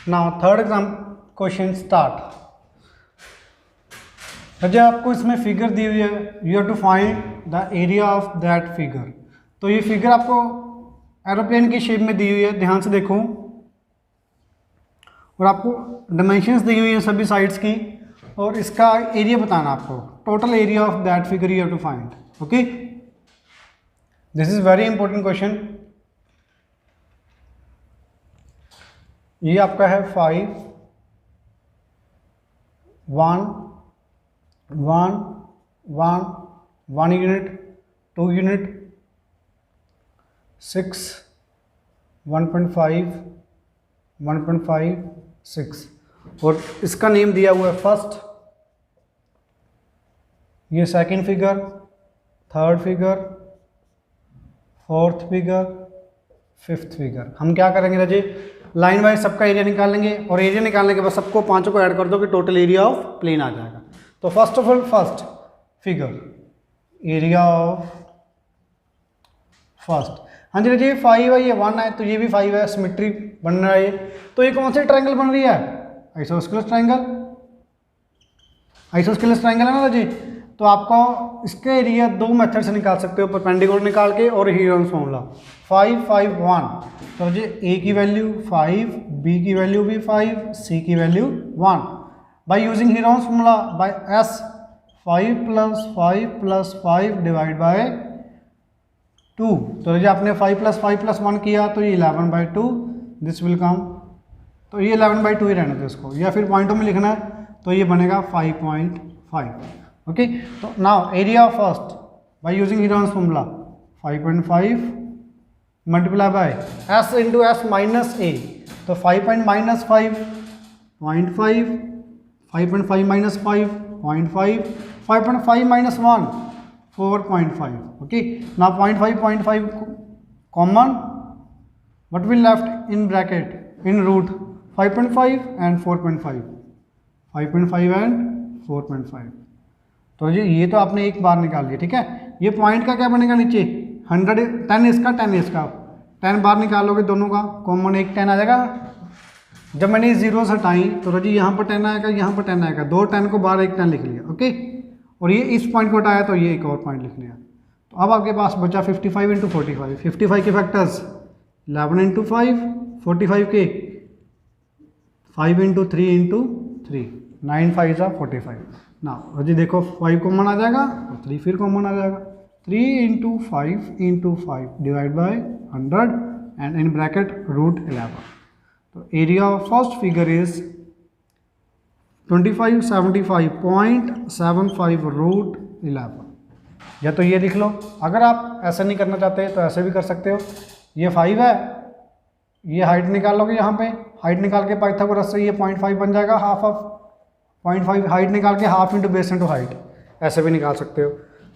Now third exam question start. जब आपको इसमें फिगर दी हुई है, you have to find the area of that figure. तो ये फिगर आपको एरोप्लेन की शेप में दी हुई है, ध्यान से देखो, और आपको डायमेंशंस दी हुई है सभी साइड्स की, और इसका एरिया बताना आपको, total area of that figure you have to find. Okay, this is very important question. ये आपका है 5 1 1 1 1 यूनिट, 2 यूनिट, 6 1.5 1.5 6, और इसका नेम दिया हुआ है फर्स्ट, ये second figure, third figure, fourth figure, fifth figure. हम क्या करेंगे राजे, लाइन वाइज सबका एरिया निकालेंगे, और एरिया निकालने के बाद सबको पांचों को ऐड कर दो कि टोटल एरिया ऑफ प्लेन आ जाएगा। तो first of all first figure, area of first. हाँ जी राजे, 5 है, ये 1 है, तो ये भी 5 है, सिमेट्री बन रहा है। तो ये कौन सी ट्रायंगल बन रही है? Isosceles triangle. आइसोस्केलेस ट्रायंगल है ना राजे। तो आपको इसके एरिया दो मेथड से निकाल सकते हो, परपेंडिकुलर निकाल के और हीरोन्स फॉर्मूला। 5 5 1, तो जी ए की वैल्यू 5, बी की वैल्यू भी 5, सी की value 1। Bye using Heron's formula by S, 5 + 5 + 5 divide by 2। तो जी आपने 5 + 5 + 1 किया, तो ये 11/2 दिस विल कम, तो ये 11/2 ही रहने दो इसको, या फिर पॉइंटों में लिखना है तो ये बनेगा 5.5। ओके, तो now area of first by using Heron's formula 5.5 multiply by s into s minus a, तो 5 -5 0.5, 5.5 - 5 0.5, 5.5 - 1 4.5। Okay, now 0.5 common, what will left in bracket in root 5.5 and 4.5, 5.5 and 4.5। तो ये तो आपने एक बार निकाल लिया, ठीक है। ये पॉइंट का क्या बनेगा नीचे 100, 10 इसका 10 इसका, 10 बार निकालोगे दोनों का कॉमन, एक 10 आ जाएगा। जब मैंने जीरो हटाई तो रोजी यहाँ पर 10 आएगा, यहाँ पर 10 आएगा, दो 10 को बाहर एक 10 लिख लिया। ओके, और ये इस पॉइंट को हटाया तो ये एक और पॉइंट लिख लिया। तो अब आपके पास बचा 55 × 45, 55 के फैक्टर्स 11 × 5, 45 के 5 × 3 × 3, 9 5 = 45। ना जी देखो 5 कॉमन आ जाएगा और 3 फिर कॉमन आ जाएगा, 3 × 5 × 5 divide by 100 and in bracket √11। तो area of first figure is 2575.75 √11। या तो ये लिख लो, अगर आप ऐसा नहीं करना चाहते तो ऐसे भी कर सकते हो। ये 5 है, ये हाइट निकाल लोगे, यहाँ पे हाइट निकाल के पाइथागोरस से ये 0.5 बन जाएगा, हाफ ऑफ 0.5 हाइट निकाल के half into base into height, ऐसे भी निकाल सकते हो।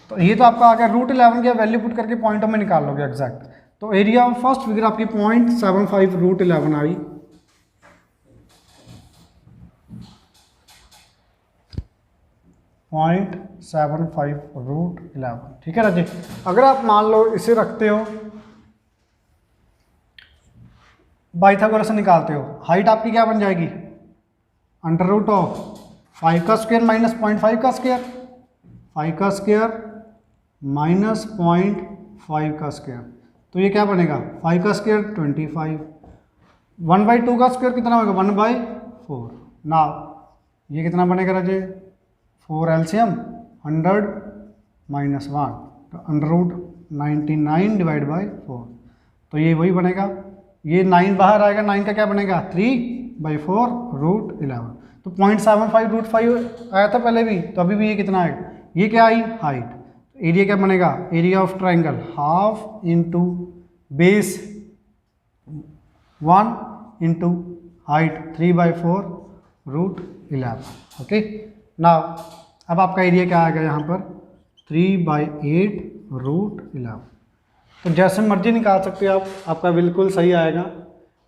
तो ये तो आपका आ गया √11 की वैल्यू पुट करके पॉइंटों में निकाल लोगे एग्जैक्ट। तो एरिया ऑफ फर्स्ट फिगर आपकी 0.75 √11 आई। .75 √11, ठीक है राजी। अगर आप मान लो इसे रखते हो, पाइथागोरस से निकालते हो, हाइट आपकी क्या बन जाएगी √5 का स्क्वायर माइनस 0.5 का स्क्वायर, 5 का स्क्वायर माइनस 0.5 का स्क्वायर, तो ये क्या बनेगा 5 का स्क्वायर 25, 1/2 का स्क्वायर कितना होगा 1/4। ना ये कितना बनेगा राजे 4 LCM 100 - 1, तो √99 डिवाइड बाय 4, तो ये वही बनेगा। ये 9 बाहर आएगा, 9 का क्या बनेगा 3/4 √11। तो 0.75 √5 आया था पहले भी, तो अभी भी ये कितना आएगा, ये क्या आई हाइट। एरिया क्या बनेगा, area of triangle half into base 1 into height 3/4 √11। Okay, now अब आपका एरिया क्या आएगा यहाँ पर 3/8 √11। तो जैसे मर्जी निकाल सकते हो आप, आपका बिल्कुल सही आएगा।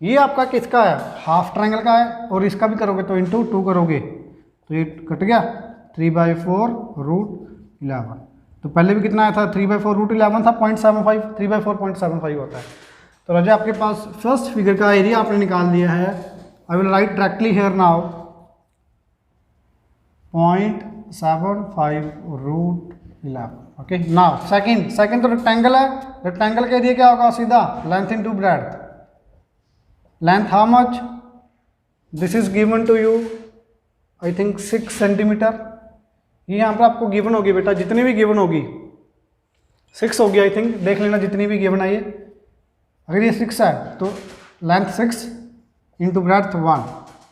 ये आपका किसका है हाफ ट्रायंगल का है, और इसका भी करोगे तो इंटू 2 करोगे तो ये कट गया 3/4 √11। तो पहले भी कितना आया था 3/4 √11 था 0.75, 3/4 0.75 होता है। तो राजा आपके पास फर्स्ट फिगर का एरिया आपने निकाल लिया है I will write directly here now 0.75 root 11। Okay, now second तो रेक्टेंगल है, रेक्टेंगल के एरिया क्या होगा, सीधा length into breadth. Length how much, this is given to you I think 6 centimetre. ये यहाँ पर आपको गिवन होगी बेटा, जितनी भी गिवन होगी 6 होगी आई थिंक, देख लेना जितनी भी गिवन है ये। अगर ये 6 है तो लेंथ 6 इंटू ब्रेड्थ 1,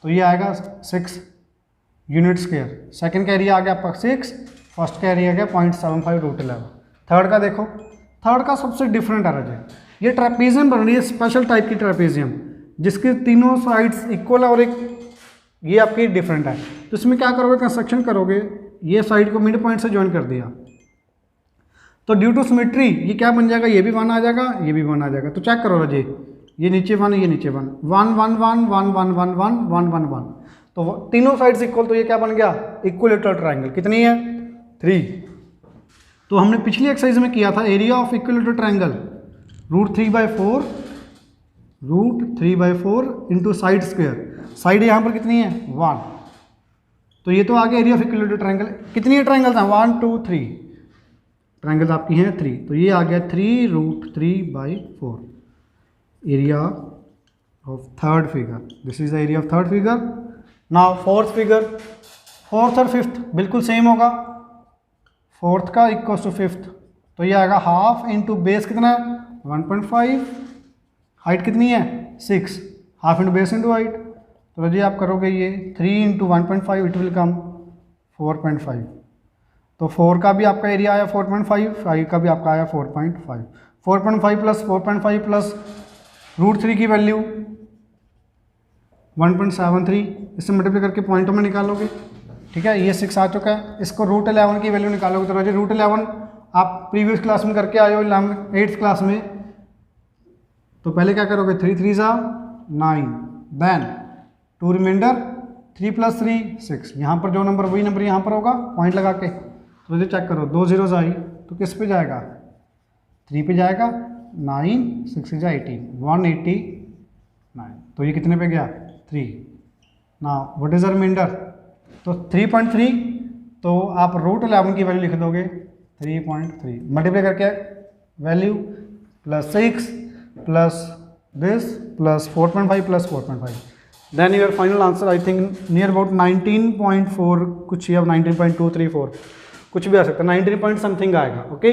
तो ये आएगा 6 यूनिट स्क्वायर। सेकंड का एरिया आ गया आपका 6, फर्स्ट का एरिया आ गया 0.75 रूट 11। थर्ड का देखो, थर्ड का सबसे डिफरेंट है राजे, ये ट्रेपीजियम बन रही है, स्पेशल टाइप की ट्रेपीजियम जिसके तीनों साइड्स इक्वल है और एक ये आपकी डिफरेंट है। तो इसमें क्या करोगे, कंस्ट्रक्शन करोगे, ये साइड को मिड पॉइंट से ज्वाइन कर दिया तो ड्यू टू सिमेट्री ये क्या बन जाएगा, ये भी 1 आ जाएगा, ये भी 1 आ जाएगा। तो चेक करो राजे, ये नीचे 1, ये नीचे 1, 1 1 1 1 1 1 1 1 1 1, तो तीनों साइड्स इक्वल, तो ये क्या बन गया, इक्विलेटरल ट्रायंगल। कितनी है, 3। तो हमने पिछली एक्सरसाइज में किया था area of equilateral triangle √3/4 into side square. Side यहाँ पर कितनी है, 1, तो ये तो आ गया एरिया ऑफ इक्विलेटरल ट्रायंगल। कितनी है ट्रायंगल था, 1 2 3 ट्रायंगल आपकी हैं 3, तो ये आ गया 3√3/4 area of third figure. This is the area of third figure. Now fourth figure, fourth और फिफ्थ बिल्कुल सेम होगा, फोर्थ का इक्वल टू फिफ्थ, तो ये आएगा हाफ इंटू बेस कितना है 1.5, हाइट कितनी है 6, half into base into height, तो जी आप करोगे ये 3 इंटू 1.5 इट विल कम 4.5, तो 4 का भी आपका एरिया आया 4.5, 5 का भी आपका आया 4.5, 4.5 प्लस 4.5 प्लस √3 की वैल्यू 1.73, इससे मल्टीप्लाई करके पॉइंटों में निकालोगे, ठीक है, ये 6 आ चुका है। इसको √11 की वैल्यू निकालोगे तो √11 आप प्रीवियस क्लास में करके आए हो 8th क्लास में, तो पहले क्या करोगे 3 3 9, देन 2 रिमाइंडर 3 + 3 6, यहाँ पर जो नंबर वही नंबर यहाँ पर होगा पॉइंट लगा के, तो ये चेक करो 2 zeros आई तो किस पे जाएगा 3 पे जाएगा, 9 6 × 18 189, तो ये कितने पे गया 3। ना व्हाट इज द रिमाइंडर, तो 3.3, तो आप √11 की वैल्यू लिख दोगे 3.3, मल्टीप्लाई करके value +6 plus this plus 4.5 plus 4.5, then your final answer I think near about 19.4 कुछ या 19.234 कुछ भी आ सकता है, 19 पॉइंट समथिंग आएगा। ओके,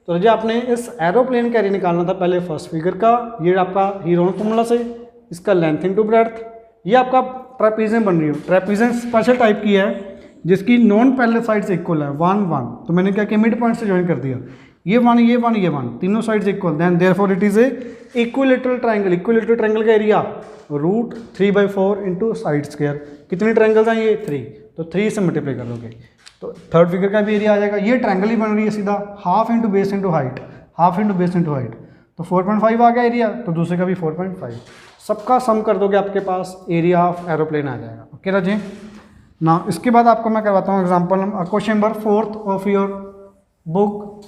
तो जी आपने इस एरोप्लेन का एरिया निकालना था पहले फर्स्ट फिगर का, ये आपका हीरोन फॉर्मूला से, इसका लेंथ इंटू ब्रेड्थ, ये आपका ट्रेपीजियम बन रही हो, ट्रेपीजियम स्पेशल टाइप की है जिसकी नॉन पैरेलल साइड्स इक्वल है 1 1, तो मैंने क्या किया मिड पॉइंट से ज्वाइन कर दिया, ये 1 ये 1 ये 1 तीनों sides equal, then therefore it is a equilateral triangle. Equilateral triangle का एरिया √3/4 इंटू साइड स्क्वायर, कितने ट्रायंगल्स हैं ये 3, तो 3 से मल्टीप्लाई कर दोगे तो थर्ड फिगर का भी एरिया आ जाएगा। ये ट्रायंगल ही बन रही है सीधा, half into base into height, half into base into height, तो 4.5 आ गया एरिया, तो दूसरे का भी 4.5, सबका सम कर दोगे आपके पास एरिया ऑफ एरोप्लेन आ जाएगा। ओके राजे, ना इसके बाद आपको मैं करवाता हूँ example question number 4th of your book.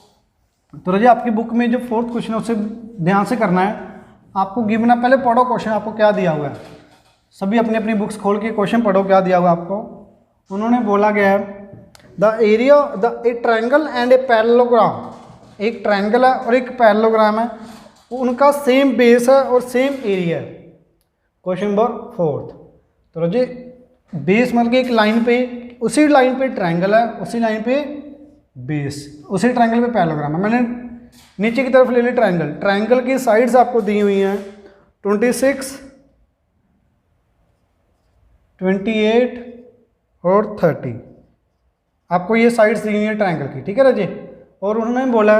तो राजे आपकी बुक में जो 4th क्वेश्चन है उसे ध्यान से करना है, आपको गिवन है, पहले पढ़ो क्वेश्चन आपको क्या दिया हुआ है, सभी अपनी अपनी बुक्स खोल के क्वेश्चन पढ़ो क्या दिया हुआ है आपको। उन्होंने बोला गया है the area A triangle and a parallelogram, एक ट्रायंगल है और एक पैरेललोग्राम है, उनका सेम बेस है और सेम एरिया है। क्वेश्चन नंबर 4th, तो राजे बेस मतलब कि एक लाइन पे, उसी लाइन पे ट्रायंगल है, उसी लाइन पे बेस, उसी ट्रायंगल पे पैरेललोग्राम है। मैंने नीचे की तरफ ले ली ट्रायंगल, ट्रायंगल की साइड्स आपको दी हुई हैं 26 28 और 30, आपको ये साइड्स दी हुई है ट्रायंगल की, ठीक है राजे। और उन्होंने बोला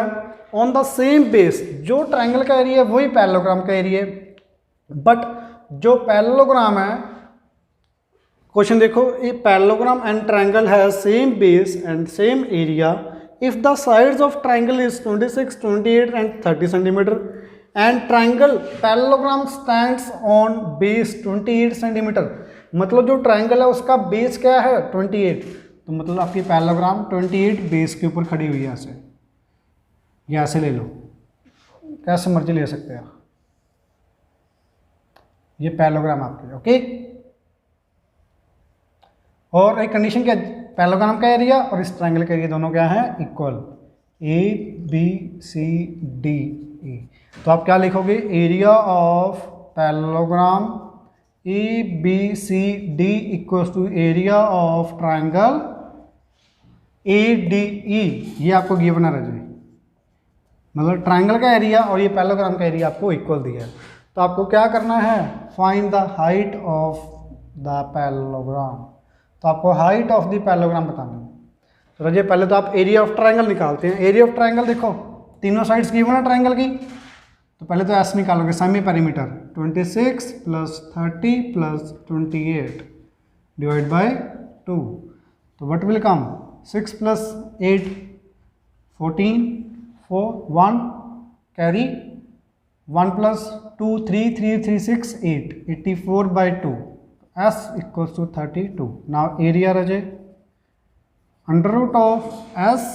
ऑन द सेम बेस, जो ट्रायंगल का एरिया है वही पैरेललोग्राम का एरिया है, बट जो पैरेललोग्राम है, क्वेश्चन देखो, a parallelogram and triangle has same base and same area if the sides of triangle is 26 28 and 30 centimetre and triangle parallelogram stands on base 28 centimetre, मतलब जो triangle है उसका base क्या है 28, तो मतलब आपकी पैरेललोग्राम 28 बेस के ऊपर खड़ी हुई है, ऐसे या ऐसे ले लो, कैसे मर्जी ले सकते हैं, ये पैरेललोग्राम आपके। ओके, और एक कंडीशन क्या, पैरेललोग्राम का एरिया और इस ट्रायंगल का एरिया दोनों क्या है, equal, A B C D E. तो आप क्या लिखोगे, area of parallelogram A B C D equals to area of triangle A D E. ये आपको गिवन है रजी, मतलब ट्रायंगल का एरिया और ये पैरेललोग्राम का एरिया आपको इक्वल दिया है। तो आपको क्या करना है, find the height of the parallelogram. तो आपको हाइट ऑफ द पैरेललोग्राम बताना है। तो रजिए पहले तो आप एरिया ऑफ ट्रायंगल निकालते हैं। एरिया ऑफ ट्रायंगल देखो, तीनों साइड्स गिवन है ट्रायंगल की, तो पहले तो एस निकालोगे, सेमी पेरीमीटर 26 + 30 + 28 डिवाइड बाय 2। तो what will come, 6 + 8 14 4 1 carry 1 + 2 3 3 3 6 8 84/2 s equals to 32। Now area रजे √ of s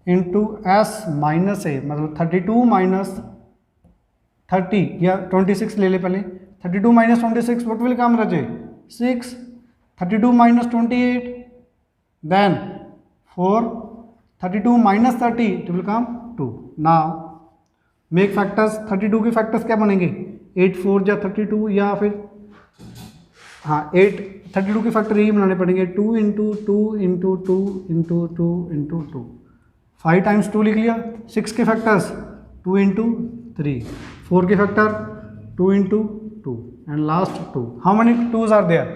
into s minus a, मतलब 32 - 30 या 26 ले ले पहले, 32 - 26 what will come Raje 6, 32 - 28 then 4, 32 - 30 it will come 2। Now make factors, 32 के factors क्या बनेंगे, 8 4 या 32, या फिर हाँ 8 32 के फैक्टर यही बनाने पड़ेंगे, 2 × 2 × 2 × 2 × 2, 5 टाइम्स 2 लिख लिया। 6 के फैक्टर्स 2 × 3, 4 के factor 2 × 2 and last 2। How many 2s are there,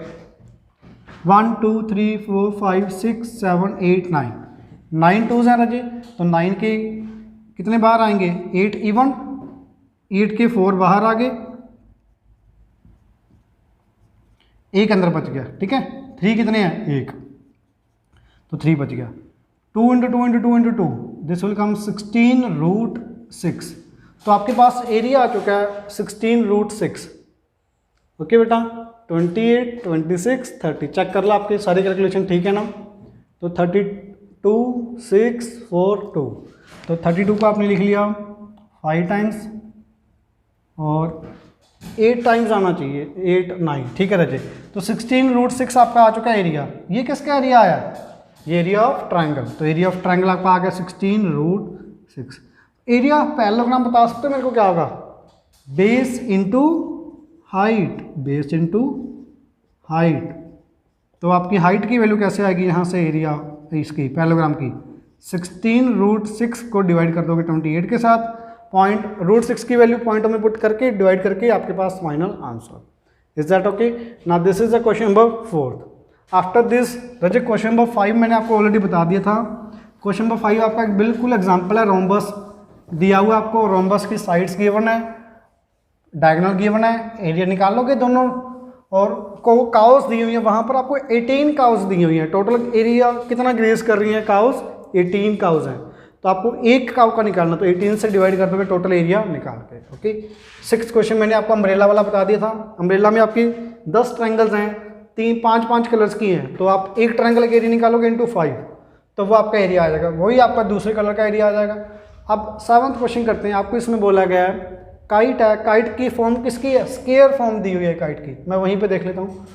1 2 3 4 5 6 7 8 9, 9 2s हैं रजे। तो 9 के कितने बाहर आएंगे, 8 इवन, 8 के 4 बाहर आ गए, एक अंदर बच गया, ठीक है। 3 कितने हैं, 1, तो 3 बच गया। 2 × 2 × 2 × 2 दिस विल कम 16√6। तो आपके पास एरिया आ चुका है 16√6। ओके बेटा, 28 26 30 चेक कर लो, आपके सारी कैलकुलेशन ठीक है ना। तो 32 6 4 2, तो 32 को आपने लिख लिया 5 टाइम्स और 8 टाइम्स आना चाहिए, 8 9, ठीक है रजे। तो 16√6 आपका आ चुका है एरिया। ये किसका एरिया आया, ये एरिया ऑफ ट्रायंगल। तो एरिया ऑफ ट्रायंगल आपका आ गया 16√6। एरिया ऑफ पैरेललोग्राम बता सकते हो मेरे को क्या होगा, base into height, base into height. तो आपकी हाइट की वैल्यू कैसे आएगी, यहाँ से एरिया इसकी पैरेललोग्राम की 16√6 को डिवाइड कर दोगे 28 के साथ, √6 की वैल्यू पॉइंटों में पुट करके डिवाइड करके आपके पास final answer. Is that okay. Now this is the question number 4। After this रजे क्वेश्चन नंबर 5 मैंने आपको ऑलरेडी बता दिया था। क्वेश्चन नंबर 5 आपका एक बिल्कुल एग्जांपल है, रोम्बस दिया हुआ आपको, रोम्बस की साइड्स गिवन है, डायगोनल गिवन है, एरिया निकाल लोगे दोनों, और काउस दी हुई है, वहाँ पर आपको 18 काउस दी हुई है। टोटल एरिया कितना ग्रेस कर रही है काउस, 18 काउस हैं। तो आपको एक काउ का निकालना, तो 18 से डिवाइड कर दोगे टोटल एरिया निकाल के। ओके, 6th क्वेश्चन मैंने आपको अम्ब्रेला वाला बता दिया था। अम्ब्रेला में आपकी 10 ट्रायंगल्स हैं, 5 कलर्स की हैं, तो आप एक ट्रायंगल का एरिया निकालोगे इंटू 5, तो वो आपका एरिया आ जाएगा, वही आपका दूसरे कलर का एरिया आ जाएगा। अब 7th क्वेश्चन करते हैं। आपको इसमें बोला गया है काइट है, काइट की फॉर्म किसकी है, स्क्वायर फॉर्म दी हुई है काइट की। मैं वहीं पे देख लेता हूँ,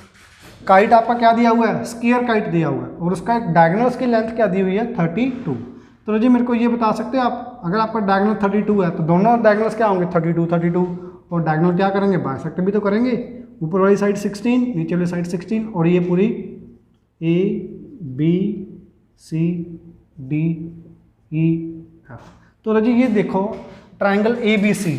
काइट आपका क्या दिया हुआ है, स्क्वायर काइट दिया हुआ है, और उसका डायगोनल्स की लेंथ क्या दी हुई है, 32। तो जी मेरे को ये बता सकते हैं आप, अगर आपका डायगोनल 32 है तो दोनों डायगोनल्स क्या होंगे, 32 32, और डायगोनल क्या करेंगे, बाइसेक्ट भी तो करेंगे। ऊपर वाली साइड 16, नीचे वाली साइड 16, और ये पूरी A B C D E F। तो रजी ये देखो ट्रायंगल ABC,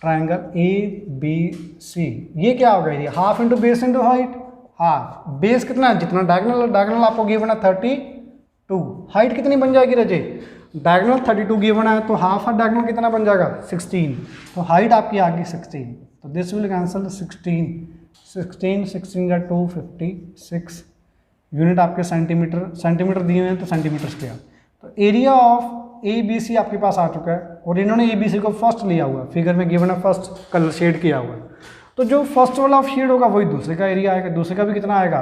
ट्रायंगल ABC, ये क्या होगा, ये half into base into height. Half base कितना है, जितना डायगोनल, डायगोनल आपको गिवन है 32, हाइट कितनी बन जाएगी रजे, डायगोनल 32 गिवन है, तो हाफ ऑफ डायगोनल कितना बन जाएगा 16, तो हाइट आपकी आ गई 16। तो दिस विल कैंसल 16 16 या 256 यूनिट आपके सेंटीमीटर दिए हुए हैं, तो सेंटीमीटर स्क्वायर। तो एरिया ऑफ ABC आपके पास आ चुका है, और इन्होंने ABC को फर्स्ट लिया हुआ है, फिगर में गिवन है फर्स्ट कलर शेड किया हुआ है, तो जो फर्स्ट वाला शेड होगा वही दूसरे का एरिया आएगा। दूसरे का भी कितना आएगा,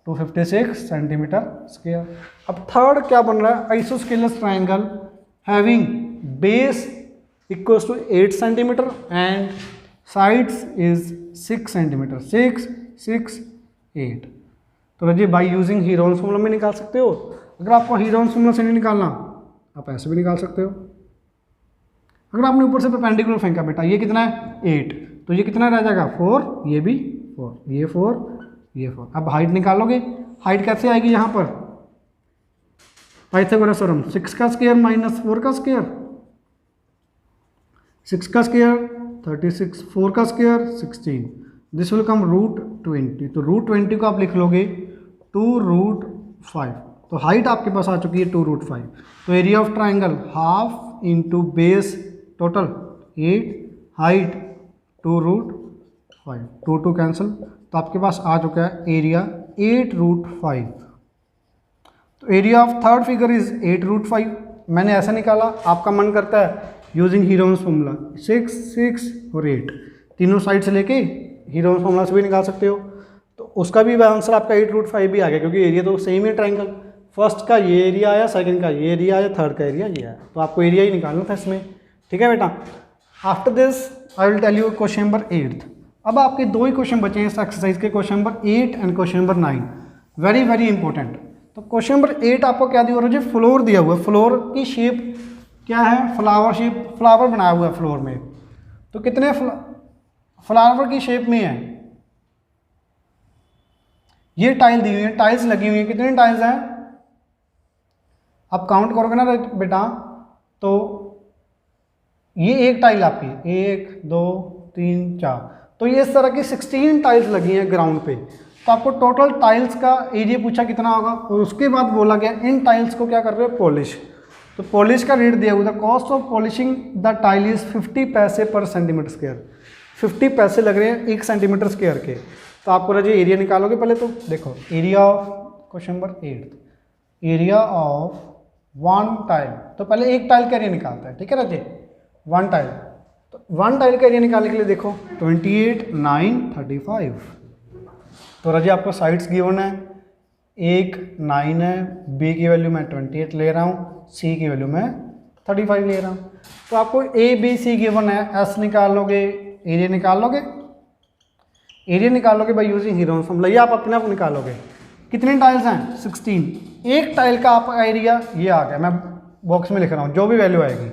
256 सेंटीमीटर स्क्वायर। अब थर्ड क्या बन रहा है, isosceles triangle having base equals to 8 centimetre and sides is 6 centimetre, 6 6 8। तो रजिए बाई यूजिंग हीरोन्स फॉर्मूला में निकाल सकते हो। अगर आपको हीरोन्स फॉर्मूला से नहीं निकालना आप ऐसे भी निकाल सकते हो। अगर आपने ऊपर से परपेंडिकुलर फेंका बेटा, ये कितना है 8, तो ये कितना रह जाएगा 4, ये भी 4, ये 4, ये 4। अब हाइट निकालोगे, हाइट कैसे आएगी यहाँ पर, पाइथागोरस थ्योरम 6 का स्क्वायर माइनस 4 का स्क्वायर, 6 का स्क्वायर 36, 4 का स्क्वायर 16, दिस विल कम √20। तो √20 को आप लिख लोगे 2√5। तो हाइट आपके पास आ चुकी है 2√5। तो area of triangle half into base total 8, height 2√5, 2 cancel, तो आपके पास आ चुका है एरिया 8√5। तो area of third figure is 8√5। मैंने ऐसा निकाला, आपका मन करता है यूजिंग हीरोन्स फॉर्मूला 6, 6 और 8 तीनों साइड से लेके हीरोन्स फॉर्मूला से भी निकाल सकते हो। तो उसका भी आंसर आपका 8√5 भी आ गया, क्योंकि एरिया तो सेम ही ट्राइंगल, फर्स्ट का ये एरिया आया, सेकंड का ये एरिया आया, थर्ड का एरिया ये आया, तो आपको एरिया ही निकालना था इसमें। ठीक है बेटा। After this I will tell you question number 8। अब आपके 2 ही क्वेश्चन बचे हैं इस एक्सरसाइज के, question number 8 and question number 9, very very important. तो क्वेश्चन नंबर 8 आपको क्या दिया हुआ है, फ्लोर दिया हुआ है, फ्लोर की शेप क्या है, फ्लावर शेप, फ्लावर बनाया हुआ है फ्लोर में। तो कितने फ्लावर की शेप में है, ये टाइल दी हुई है, टाइल्स लगी हुई है, कितनी टाइल्स हैं, आप काउंट करोगे ना बेटा, तो ये एक टाइल आपकी 1 2 3 4, तो ये इस तरह की 16 टाइल्स लगी हैं ग्राउंड पे। तो आपको टोटल टाइल्स का एरिया पूछा कितना होगा, और उसके बाद बोला गया इन टाइल्स को क्या कर रहे हो, पॉलिश। तो पॉलिश का रेट दिया हुआ था, cost of polishing the tile is 50 पैसे पर सेंटीमीटर स्क्वायर, 50 पैसे लग रहे हैं 1 सेंटीमीटर स्क्वायर के। तो आपको रजिए एरिया निकालोगे पहले, तो देखो area of question number 8, area of 1 tile, तो पहले एक टाइल का एरिया निकालता है, ठीक है रजिए 1 टाइल। तो 1 टाइल का एरिया निकालने के लिए देखो 28, 9, 35। तो रजिए आपको साइड्स गिवन है, एक 9 है, बी की वैल्यू मैं 28 ले रहा हूँ, सी की वैल्यू मैं 35 ले रहा हूँ। तो आपको ए बी सी गिवन है, एस निकाल लोगे, एरिया निकाल लोगे, एरिया निकालोगे बाय यूजिंग हीरोन्स फॉर्मूला, ये आप अपने आप निकालोगे। कितनी टाइल्स हैं 16, एक टाइल का आपका एरिया ये आ गया, मैं बॉक्स में लिख रहा हूँ जो भी वैल्यू आएगी,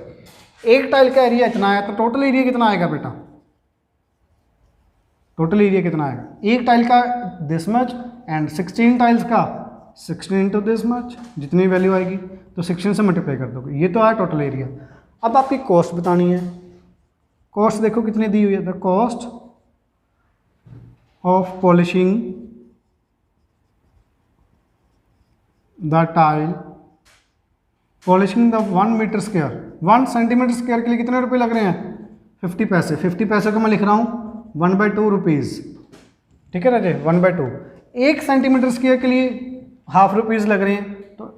एक टाइल का एरिया इतना आया, तो टोटल एरिया कितना आएगा बेटा, टोटल एरिया कितना आएगा, एक टाइल का दिस मच एंड 16 टाइल्स का 16 इंटू दिस मच, जितनी वैल्यू आएगी तो 16 से मल्टीप्लाई कर दोगे, ये तो आया टोटल एरिया। अब आपकी कॉस्ट बतानी है, कॉस्ट देखो कितनी दी हुई है, the cost of polishing the tile, polishing the 1 metre square, 1 centimetre square के लिए कितने रुपए लग रहे हैं, 50 पैसे। 50 पैसे को मैं लिख रहा हूँ 1/2 रुपीज़, ठीक है राजे 1/2। 1 सेंटीमीटर स्क्वायर के लिए ½ रुपीज़ लग रहे हैं, तो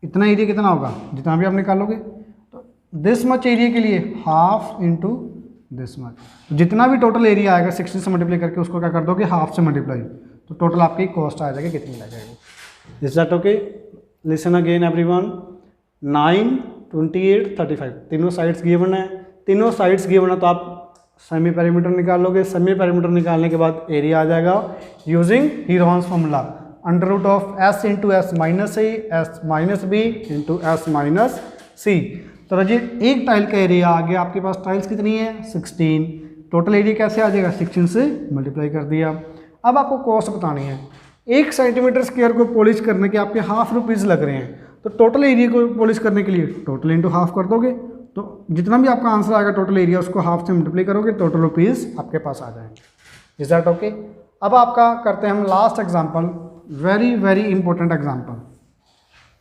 इतना एरिया कितना होगा, जितना भी आप निकालोगे। तो दिस मच एरिया के लिए ½ इंटू दिस मच, तो जितना भी टोटल एरिया आएगा 60 से मल्टीप्लाई करके उसको क्या कर दोगे, ½ से मल्टीप्लाई, तो टोटल आपकी कॉस्ट आ जाएगी कितनी लग जाएगी। Is that okay? Listen again everyone. 9, 28, 35 तीनों साइड्स गिवन है, तीनों साइड्स गिवन है, तो आप सेमी पेरीमीटर निकाल लोगे। सेमी पेरीमीटर निकालने के बाद एरिया आ जाएगा using Heron's formula, √S into S minus a, S minus b into S minus c. तो रजिए एक टाइल का एरिया आ गया, आपके पास टाइल्स कितनी है 16, टोटल एरिया कैसे आ जाएगा, 16 से मल्टीप्लाई कर दिया। अब आपको कॉस्ट बतानी है, 1 सेंटीमीटर स्क्वायर को पॉलिश करने के आपके ½ रुपीज़ लग रहे हैं, तो टोटल एरिया को पॉलिश करने के लिए टोटल इंटू ½ कर दोगे, तो जितना भी आपका आंसर आएगा टोटल एरिया उसको ½ से मल्टीप्लाई करोगे, टोटल रुपीज़ आपके पास आ जाएंगे। Is that okay? अब आपका करते हैं हम last example, very very important example,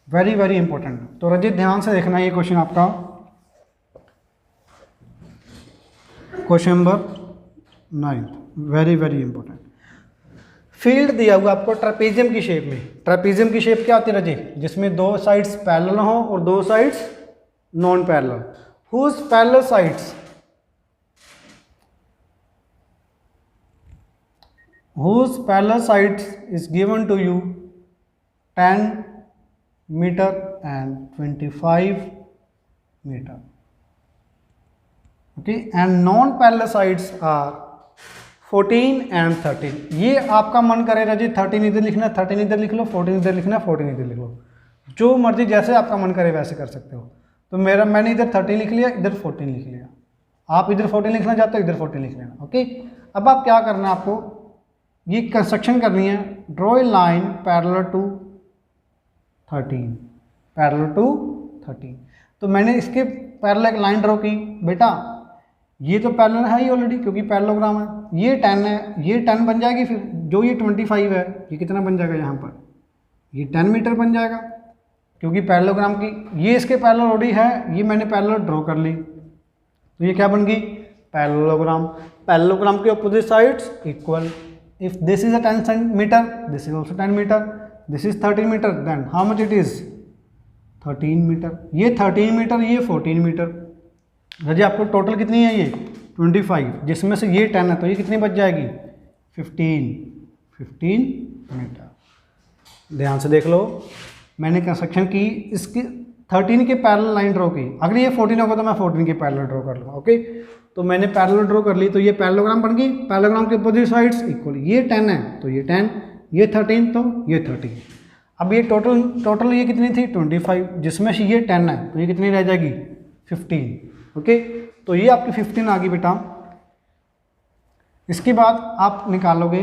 very very important. तो रजित ध्यान से देखना, ये क्वेश्चन आपका question number 9, very very important. Field दिया हुआ आपको ट्रेपेजियम की शेप में। ट्रेपेजियम की शेप क्या होती है रजी, जिसमें 2 साइड्स पैरेलल हो और 2 sides non parallel. Whose parallel sides, whose parallel sides is given to you 10 meter and 25 meter, okay, and non parallel sides are 14 and 13। ये आपका मन करेगा जी 13 इधर लिखना, 13 इधर लिख लो, 14 इधर लिखना, 14 इधर लिख लो, जो मर्जी जैसे आपका मन करे वैसे कर सकते हो। तो मैंने इधर 13 लिख लिया, इधर 14 लिख लिया। आप इधर 14 लिखना चाहते हो, इधर 14 लिख लेना। ओके, अब आप क्या करना है, आपको ये कंस्ट्रक्शन करनी है, draw a line parallel to 13, parallel to 13। तो मैंने इसके पैरेलल एक लाइन ड्रॉ की। बेटा ये तो पैरेलल है ही ऑलरेडी, क्योंकि पैरेललोग्राम है। ये 10 है, ये 10 बन जाएगी। फिर जो ये 25 है, ये कितना बन जाएगा यहाँ पर, ये 10 मीटर बन जाएगा, क्योंकि पैरेललोग्राम की ये इसके पैरेलल ऑलरेडी है, ये मैंने पैरेलल ड्रॉ कर ली। तो ये क्या बन गई, पैरेललोग्राम। पैरेललोग्राम के opposite sides equal. If this is a 10 centimetre, this is also 10 metre, this is 13 metre, then how much it is 13 metre. ये 13 मीटर, ये 14 मीटर। जी आपको टोटल कितनी है, ये 25, जिसमें से ये 10 है, तो ये कितनी बच जाएगी 15 मीटर। ध्यान से देख लो, मैंने कंस्ट्रक्शन की, इसकी 13 के पैरेलल लाइन ड्रॉ की। अगर ये 14 होगा तो मैं 14 के पैरेलल ड्रॉ कर लूँगा। ओके, तो मैंने पैरेलल ड्रॉ कर ली, तो ये पैरेललोग्राम बन गई। पैरेललोग्राम के अपोजिट साइड्स इक्वल। ये 10 है तो ये 10, ये 13 तो ये 13। अब ये टोटल ये कितनी थी 25, जिसमें से ये 10 है तो ये कितनी रह जाएगी 15। ओके, तो ये आपकी 15 आ गई बेटा। इसके बाद आप निकालोगे,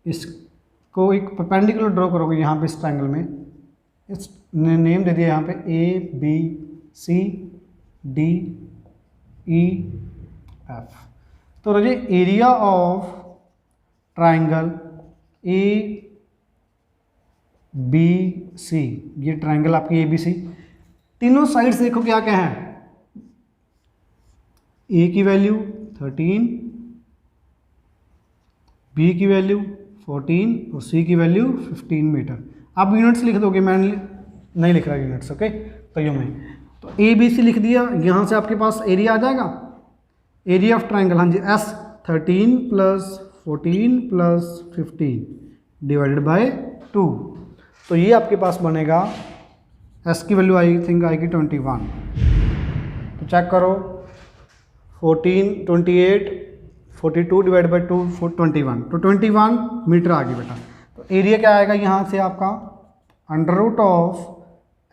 इसको एक परपेंडिकुलर ड्रॉ करोगे यहाँ पे इस ट्रायंगल में। इस नेम दे दिया यहाँ पे ABCDEF। तो रजिए एरिया ऑफ ट्रायंगल ABC, ये ट्रायंगल आपकी ABC, तीनों साइड्स देखो क्या क्या है। A की वैल्यू 13, B की वैल्यू 14 और C की वैल्यू 15 मीटर। आप यूनिट्स लिख दोगे, मैं नहीं लिख रहा यूनिट्स। ओके, तो यूँ में तो ABC लिख दिया। यहाँ से आपके पास एरिया आ जाएगा, एरिया ऑफ ट्रायंगल। हाँ जी, S 13 + 14 + 15 डिवाइडेड बाय 2। तो ये आपके पास बनेगा, S की वैल्यू आई थिंक आएगी 21। तो चेक करो, 14 28 42 डिवाइड बाई 2 21, तो 21 मीटर आ गई बेटा। तो एरिया क्या आएगा यहाँ से आपका, under root of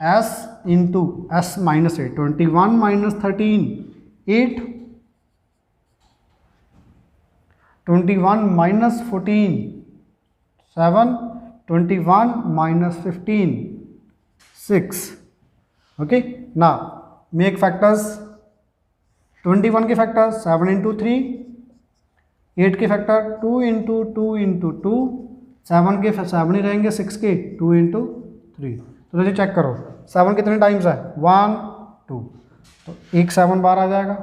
S into S - 8, 21 - 13 8, 21 - 14 7, 21 - 15 6। Okay, ना मेक फैक्टर्स, 21 के फैक्टर 7 × 3, 8 के फैक्टर 2 × 2 × 2, 7 के 7 ही रहेंगे, 6 के 2 × 3। तो जैसे चेक करो 7 कितने टाइम्स है 1 2, तो एक 7 बार आ जाएगा।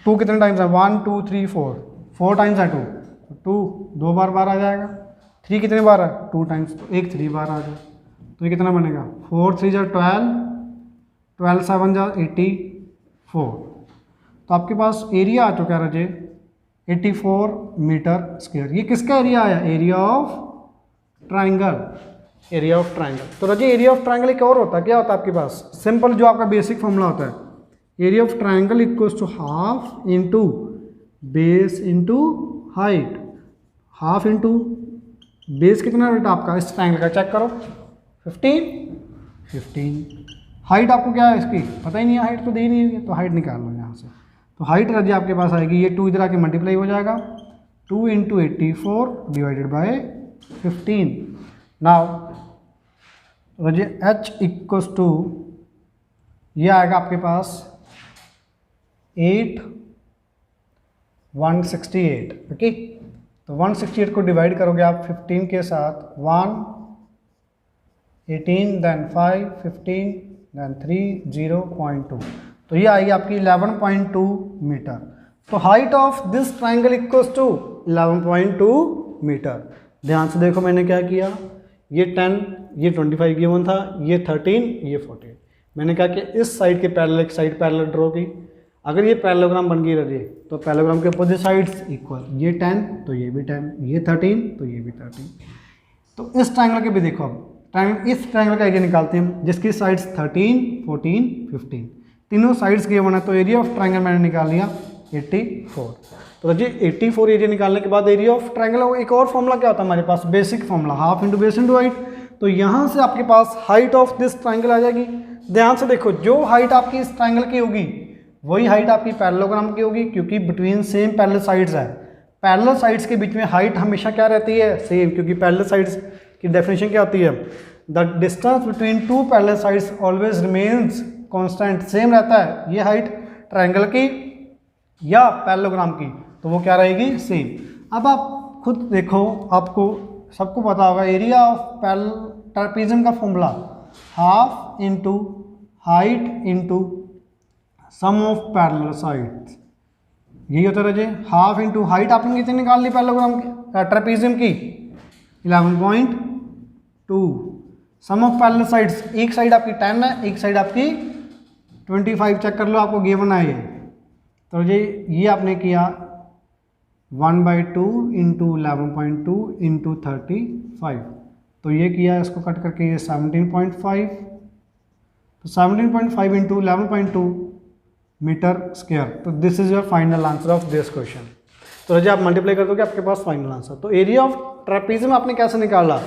2 कितने टाइम्स है 1 2 3 4, 4 टाइम्स है 2, तो 2 2 बार आ जाएगा। 3 कितने बार है 2 टाइम्स, तो एक 3 बार आ जाए। तो ये कितना बनेगा 4 3 = 12, 12 7 = 84। तो आपके पास एरिया आ चुका है रजे 84 मीटर स्क्वायर। ये किसका एरिया आया, area of triangle, area of triangle. तो रजे एरिया ऑफ ट्राइंगल एक और होता है, क्या होता है आपके पास, सिंपल जो आपका बेसिक फॉर्मूला होता है, area of triangle equals to half into base into height. Half into base कितना है बेटा आपका इस ट्राइंगल का, चेक करो 15। हाइट आपको क्या है इसकी पता ही नहीं है, हाइट तो दी नहीं है, तो हाइट निकाल लो यहाँ से। तो हाइट रजी आपके पास आएगी, ये 2 इधर आके मल्टीप्लाई हो जाएगा, 2 × 84 डिवाइडेड बाय 15। नाउ रजी H इक्वल्स टू ये आएगा आपके पास 8 168। ओके, तो 168 को डिवाइड करोगे आप 15 के साथ, 1 18 देन 5 15 देन 3 0.2, तो ये आएगी आपकी 11.2 मीटर। तो height of this triangle equals to 11.2 metre. ध्यान से देखो मैंने क्या किया, ये 10 ये 25 गिवन था, ये 13 ये 14। मैंने क्या किया इस साइड के पैरेलल एक साइड पैरेलल ड्रॉ की। अगर ये पैरेललोग्राम बन गई रही तो पैरेललोग्राम के अपोजिट साइड्स इक्वल, ये 10 तो ये भी 10, ये 13 तो ये भी 13। तो इस ट्राइंगल के भी देखो, अब इस ट्राइंगल का एरिया निकालते हैं जिसकी साइड्स 13 14 15, तीनों साइड्स गिवन है। तो एरिया ऑफ ट्राइंगल मैंने निकाल लिया 84। तो जी 84 एरिया निकालने के बाद एरिया ऑफ ट्रायंगल, एक और फॉर्मूला क्या होता है हमारे पास, basic formula, half into base into height. तो यहाँ से आपके पास हाइट ऑफ दिस ट्रायंगल आ जाएगी। ध्यान से देखो, जो हाइट आपकी इस ट्रायंगल की होगी वही हाइट आपकी पैरेललोग्राम की होगी, क्योंकि बिटवीन सेम पैरेलल साइड्स है। पैरेलल साइड्स के बीच में हाइट हमेशा क्या रहती है, सेम, क्योंकि पैरेलल साइड्स की डेफिनेशन क्या होती है, the distance between two parallel sides always remains constant, same रहता है। ये हाइट ट्रायंगल की या पैरेललोग्राम की, तो वो क्या रहेगी, सेम। अब आप खुद देखो, आपको सबको पता होगा एरिया ऑफ ट्रापेजियम का formula half into height into sum of parallel sides, यही होता है जी। हाफ इंटू हाइट आपने कितनी निकाल ली पैरेललोग्राम की, ट्रापेजियम की 11.2, सम ऑफ पैरेलल साइड्स, एक साइड आपकी 10 है, एक साइड आपकी 25, चेक कर लो, आपको गिवन है ये। तो ये आपने किया 1/2 इंटू 11.2 इंटू 35, तो ये किया, इसको कट करके ये 17.5, तो 17.5 इंटू 11.2 मीटर स्क्वायर। तो this is your final answer of this question. तो रजे आप मल्टीप्लाई कर दोगे, आपके पास फाइनल आंसर। तो एरिया ऑफ ट्रापेजियम आपने कैसे निकाला,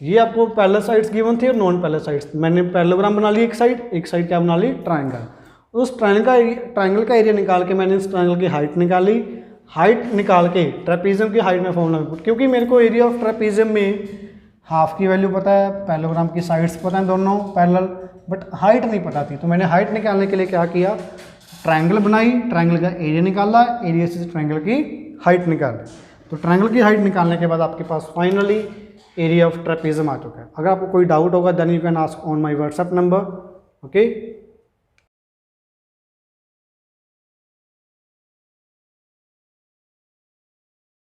ये आपको पैरेलल साइड्स गिवन थी और नॉन पैरेलल साइड्स, मैंने पैरेललोग्राम बना ली, एक साइड क्या बना ली, ट्रायंगल। उस ट्रायंगल का एरिया निकाल के मैंने इस ट्रायंगल की हाइट निकाली, हाइट निकाल के ट्रापेजियम की हाइट में फॉर्मूला में पुट, क्योंकि मेरे को एरिया ऑफ ट्रापेजियम में हाफ की वैल्यू पता है, पैरेललोग्राम की साइड्स पता है दोनों पैरेलल, बट हाइट नहीं पता थी। तो मैंने हाइट निकालने के लिए क्या किया, ट्रायंगल बनाई, ट्रायंगल का एरिया निकाला, एरिया से ट्रायंगल की हाइट निकाली। तो ट्रायंगल की हाइट निकालने के बाद आपके पास फाइनली एरिया ऑफ ट्रापेजियम आ चुका है। अगर आपको कोई डाउट होगा then you can ask on my WhatsApp number, okay.